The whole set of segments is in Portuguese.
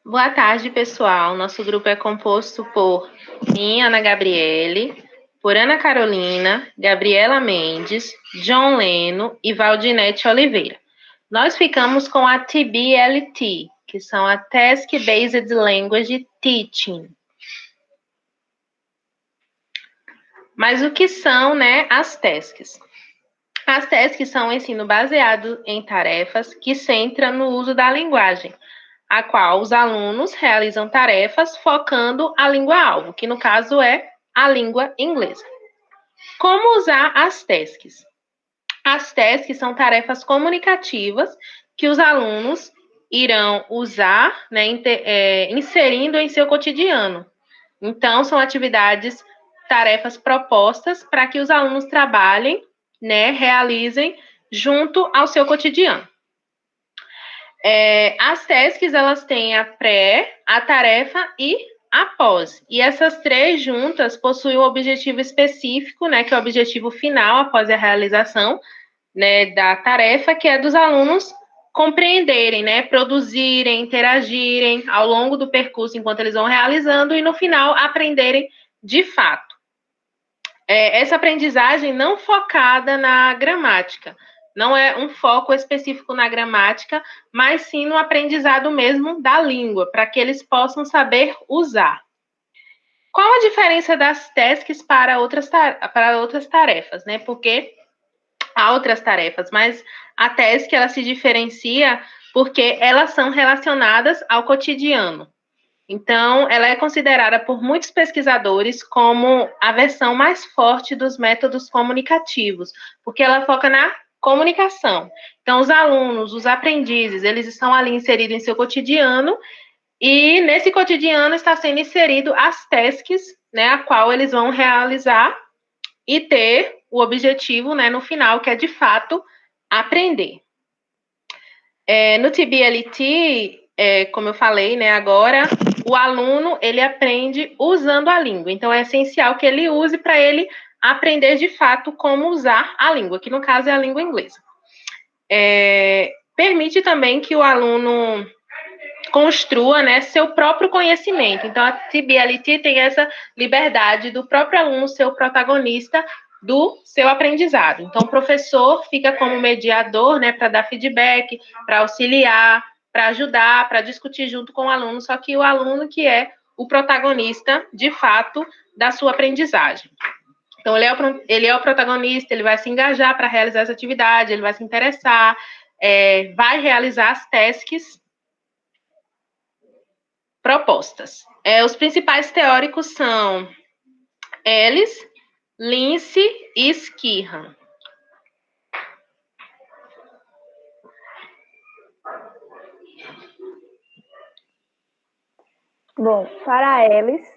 Boa tarde, pessoal. Nosso grupo é composto por mim, Ana Gabriele, por Ana Carolina, Gabriela Mendes, John Leno e Valdinete Oliveira. Nós ficamos com a TBLT, que são a Task Based Language Teaching. Mas o que são, as tasks? As tasks são um ensino baseado em tarefas que centra no uso da linguagem, a qual os alunos realizam tarefas focando a língua-alvo, que no caso é a língua inglesa. Como usar as tasks? As tasks são tarefas comunicativas que os alunos irão usar, inserindo em seu cotidiano. Então, são atividades, tarefas propostas para que os alunos trabalhem, realizem junto ao seu cotidiano. As tasks, elas têm a pré, a tarefa e a pós. E essas três juntas possuem um objetivo específico, que é o objetivo final após a realização, da tarefa, que é dos alunos compreenderem, produzirem, interagirem ao longo do percurso enquanto eles vão realizando e no final aprenderem de fato. Essa aprendizagem não focada na gramática, não é um foco específico na gramática, mas sim no aprendizado mesmo da língua, para que eles possam saber usar. Qual a diferença das tasks para outras tarefas, Porque há outras tarefas, mas a task ela se diferencia porque elas são relacionadas ao cotidiano. Então, ela é considerada por muitos pesquisadores como a versão mais forte dos métodos comunicativos, porque ela foca na comunicação. Então, os alunos, os aprendizes, eles estão ali inseridos em seu cotidiano e nesse cotidiano está sendo inserido as tasks, a qual eles vão realizar e ter o objetivo, no final, que é de fato aprender. No TBLT, como eu falei, agora, o aluno, ele aprende usando a língua. Então, é essencial que ele use para ele aprender, de fato, como usar a língua, que no caso é a língua inglesa. Permite também que o aluno construa, seu próprio conhecimento. Então, a TBLT tem essa liberdade do próprio aluno ser o protagonista do seu aprendizado. Então, o professor fica como mediador, para dar feedback, para auxiliar, para ajudar, para discutir junto com o aluno, só que o aluno que é o protagonista, de fato, da sua aprendizagem. Então, ele é o protagonista, ele vai se engajar para realizar essa atividade, ele vai se interessar, vai realizar as tasks propostas. Os principais teóricos são Ellis, Lindsay e Skirran. Bom, para Ellis,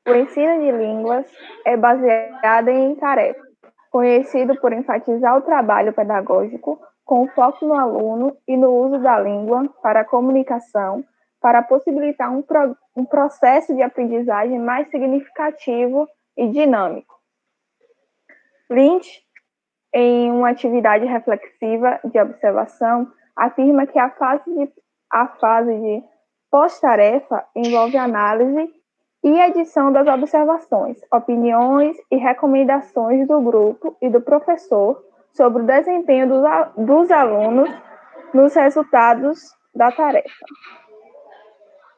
o ensino de línguas é baseado em tarefas, conhecido por enfatizar o trabalho pedagógico com foco no aluno e no uso da língua para a comunicação, para possibilitar um processo de aprendizagem mais significativo e dinâmico. Lynch, em uma atividade reflexiva de observação, afirma que a fase de pós-tarefa envolve análise e edição das observações, opiniões e recomendações do grupo e do professor sobre o desempenho dos alunos nos resultados da tarefa.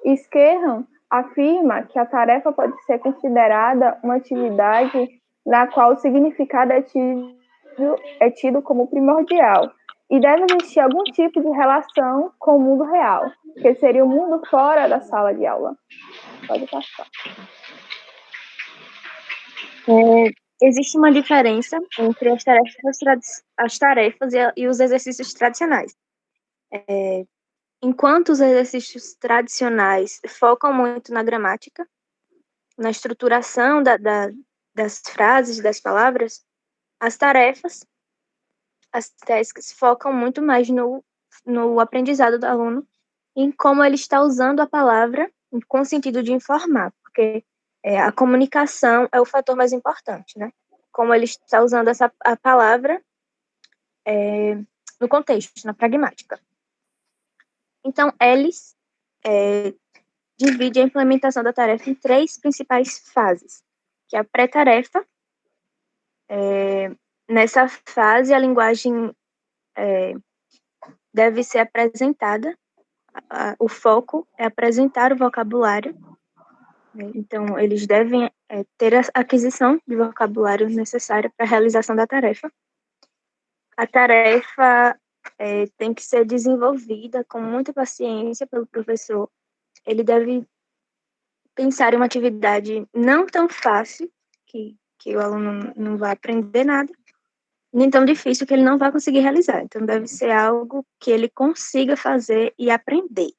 Skirran afirma que a tarefa pode ser considerada uma atividade na qual o significado é tido como primordial e deve existir algum tipo de relação com o mundo real, que seria o mundo fora da sala de aula. Pode passar. Existe uma diferença entre as tarefas e os exercícios tradicionais. Enquanto os exercícios tradicionais focam muito na gramática, na estruturação das frases, das palavras, as tarefas, as tasks, focam muito mais no aprendizado do aluno, em como ele está usando a palavra com o sentido de informar, porque a comunicação é o fator mais importante, Como ele está usando a palavra no contexto, na pragmática. Então, Ellis divide a implementação da tarefa em 3 principais fases, que é a pré-tarefa. Nessa fase, a linguagem deve ser apresentada, o foco é apresentar o vocabulário, né? Então, eles devem ter a aquisição de vocabulário necessário para a realização da tarefa. A tarefa tem que ser desenvolvida com muita paciência pelo professor. Ele deve pensar em uma atividade não tão fácil, que o aluno não vai aprender nada, nem tão difícil que ele não vai conseguir realizar. Então, deve ser algo que ele consiga fazer e aprender.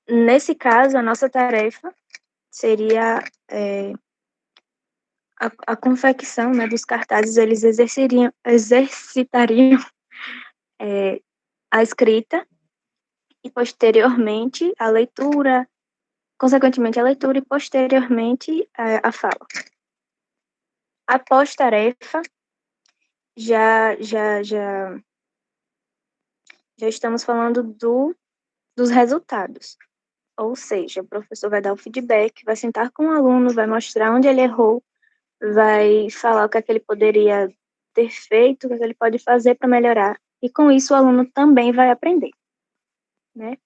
Nesse caso, a nossa tarefa seria a confecção, né, dos cartazes. Eles exercitariam a escrita e, posteriormente, a leitura, consequentemente, a leitura e, posteriormente, a fala. Após tarefa, já estamos falando dos resultados. Ou seja, o professor vai dar o feedback, vai sentar com o aluno, vai mostrar onde ele errou, vai falar o que é que ele poderia ter feito, o que é que ele pode fazer para melhorar. E com isso o aluno também vai aprender, né?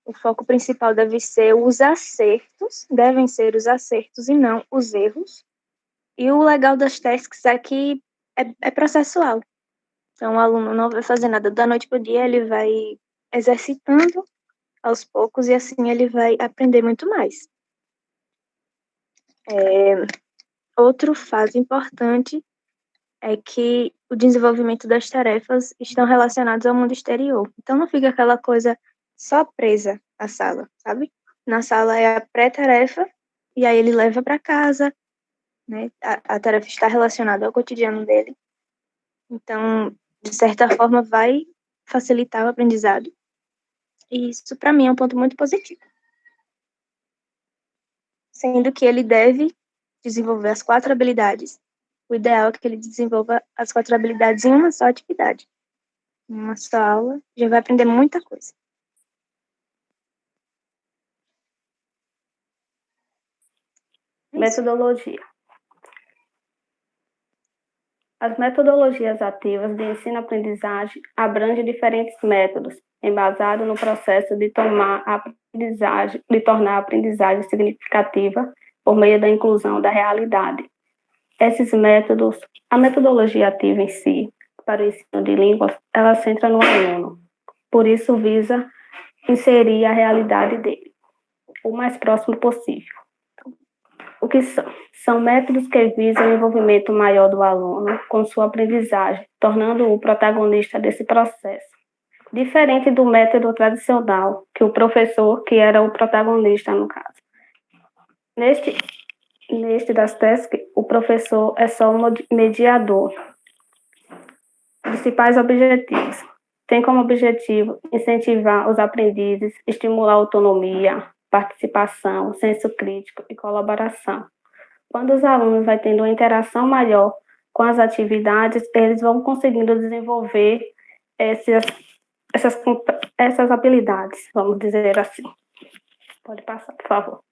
O foco principal devem ser os acertos e não os erros. E o legal das tasks é que é processual. Então, o aluno não vai fazer nada da noite para o dia, ele vai exercitando aos poucos e assim ele vai aprender muito mais. Outro fato importante é que o desenvolvimento das tarefas estão relacionados ao mundo exterior. Então, não fica aquela coisa só presa à sala, sabe? Na sala é a pré-tarefa e aí ele leva para casa, né? A tarefa está relacionada ao cotidiano dele. Então, de certa forma, vai facilitar o aprendizado. E isso, para mim, é um ponto muito positivo. Sendo que ele deve desenvolver as 4 habilidades. O ideal é que ele desenvolva as 4 habilidades em uma só atividade. Em uma só aula, já vai aprender muita coisa. Metodologia. As metodologias ativas de ensino-aprendizagem abrangem diferentes métodos, embasados no processo de tornar a aprendizagem significativa por meio da inclusão da realidade. Esses métodos, a metodologia ativa em si, para o ensino de línguas, ela centra no aluno. Por isso, visa inserir a realidade dele, o mais próximo possível. O que são métodos que visam o envolvimento maior do aluno com sua aprendizagem, tornando-o protagonista desse processo. Diferente do método tradicional, que o professor que era o protagonista, no caso. Neste das tasks, o professor é só um mediador. Principais objetivos. Tem como objetivo incentivar os aprendizes, estimular a autonomia, participação, senso crítico e colaboração. Quando os alunos vão tendo uma interação maior com as atividades, eles vão conseguindo desenvolver essas habilidades, vamos dizer assim. Pode passar, por favor.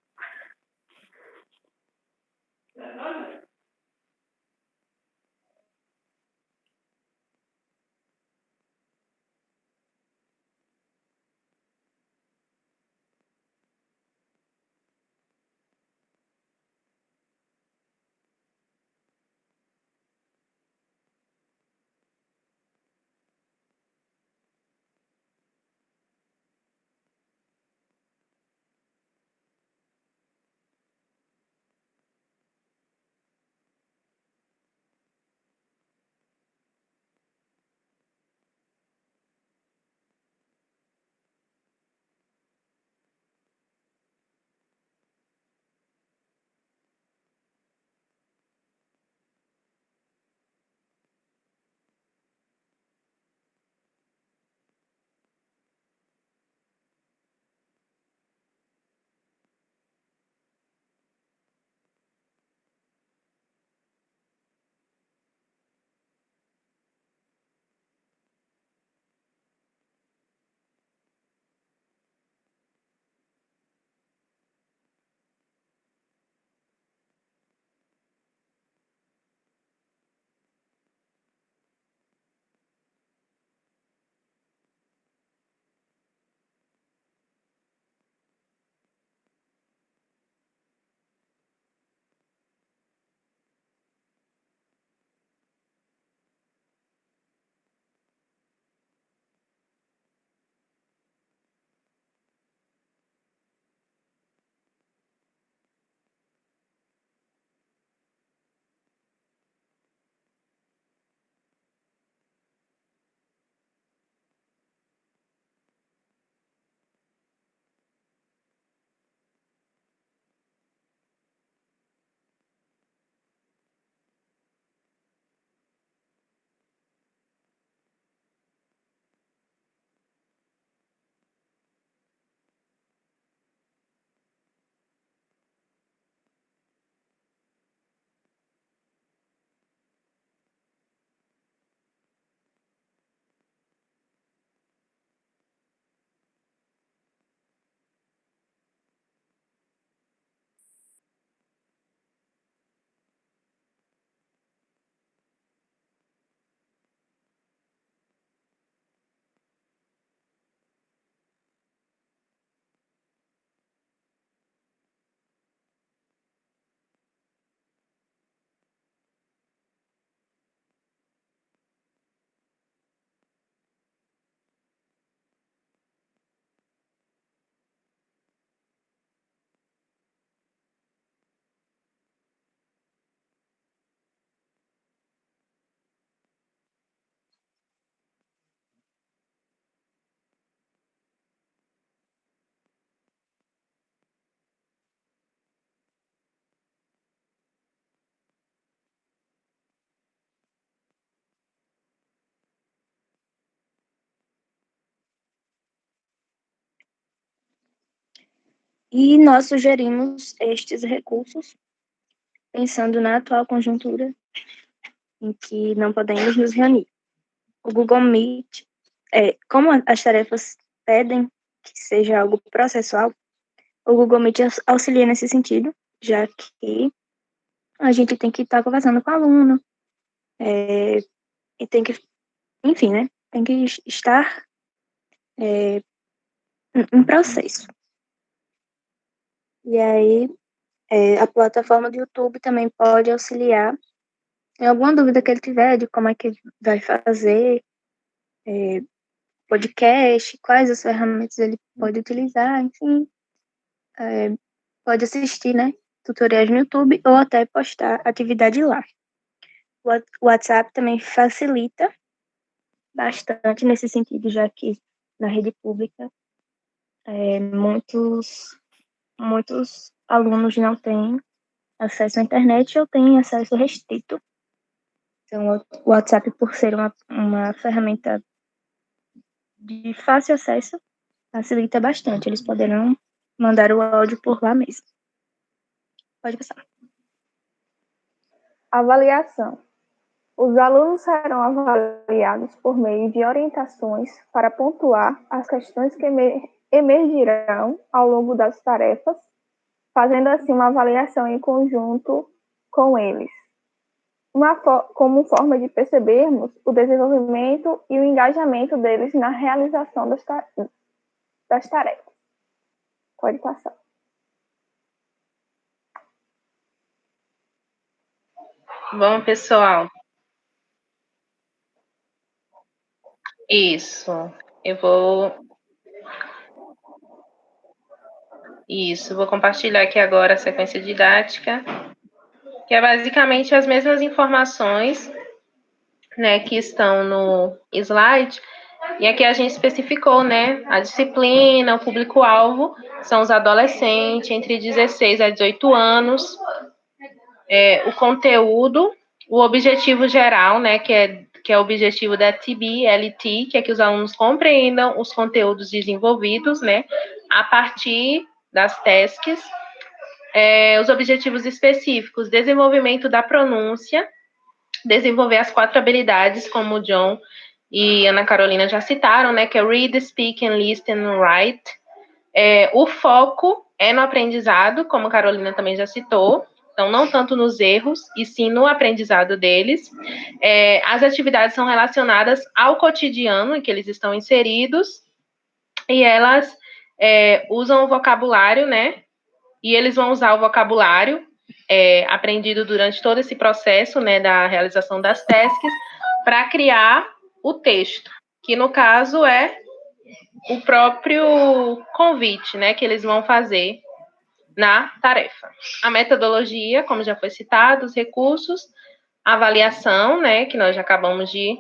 E nós sugerimos estes recursos, pensando na atual conjuntura em que não podemos nos reunir. O Google Meet, como as tarefas pedem que seja algo processual, o Google Meet auxilia nesse sentido, já que a gente tem que estar conversando com o aluno, e tem que, enfim, né? Tem que estar em processo. E aí, a plataforma do YouTube também pode auxiliar em alguma dúvida que ele tiver de como é que vai fazer podcast, quais as ferramentas ele pode utilizar, enfim, pode assistir, né, tutoriais no YouTube ou até postar atividade lá. O WhatsApp também facilita bastante nesse sentido, já que na rede pública muitos alunos não têm acesso à internet ou têm acesso restrito. Então, o WhatsApp, por ser uma ferramenta de fácil acesso, facilita bastante. Eles poderão mandar o áudio por lá mesmo. Pode passar. Avaliação. Os alunos serão avaliados por meio de orientações para pontuar as questões que emergirão ao longo das tarefas, fazendo assim uma avaliação em conjunto com eles. Como forma de percebermos o desenvolvimento e o engajamento deles na realização das tarefas. Pode passar. Bom, pessoal. Isso. Vou compartilhar aqui agora a sequência didática, que é basicamente as mesmas informações, né, que estão no slide. E aqui a gente especificou, né, a disciplina, o público-alvo, são os adolescentes entre 16 a 18 anos, o conteúdo, o objetivo geral, né, que é o objetivo da TB-LT, que é que os alunos compreendam os conteúdos desenvolvidos, né, a partir das tasks, os objetivos específicos, desenvolvimento da pronúncia, desenvolver as 4 habilidades, como o John e Ana Carolina já citaram, né, que é read, speak, and listen, and write. O foco é no aprendizado, como a Carolina também já citou, então não tanto nos erros, e sim no aprendizado deles. As atividades são relacionadas ao cotidiano em que eles estão inseridos, e elas usam o vocabulário, né, e eles vão usar o vocabulário aprendido durante todo esse processo, né, da realização das tasks, para criar o texto, que no caso é o próprio convite, né, que eles vão fazer na tarefa. A metodologia, como já foi citado, os recursos, a avaliação, né, que nós já acabamos de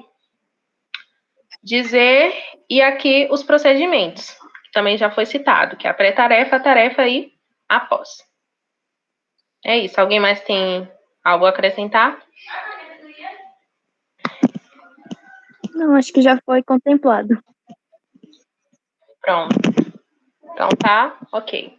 dizer, e aqui os procedimentos, que também já foi citado, que é a pré-tarefa, a tarefa e a pós. É isso. Alguém mais tem algo a acrescentar? Não, acho que já foi contemplado. Pronto. Então tá, ok.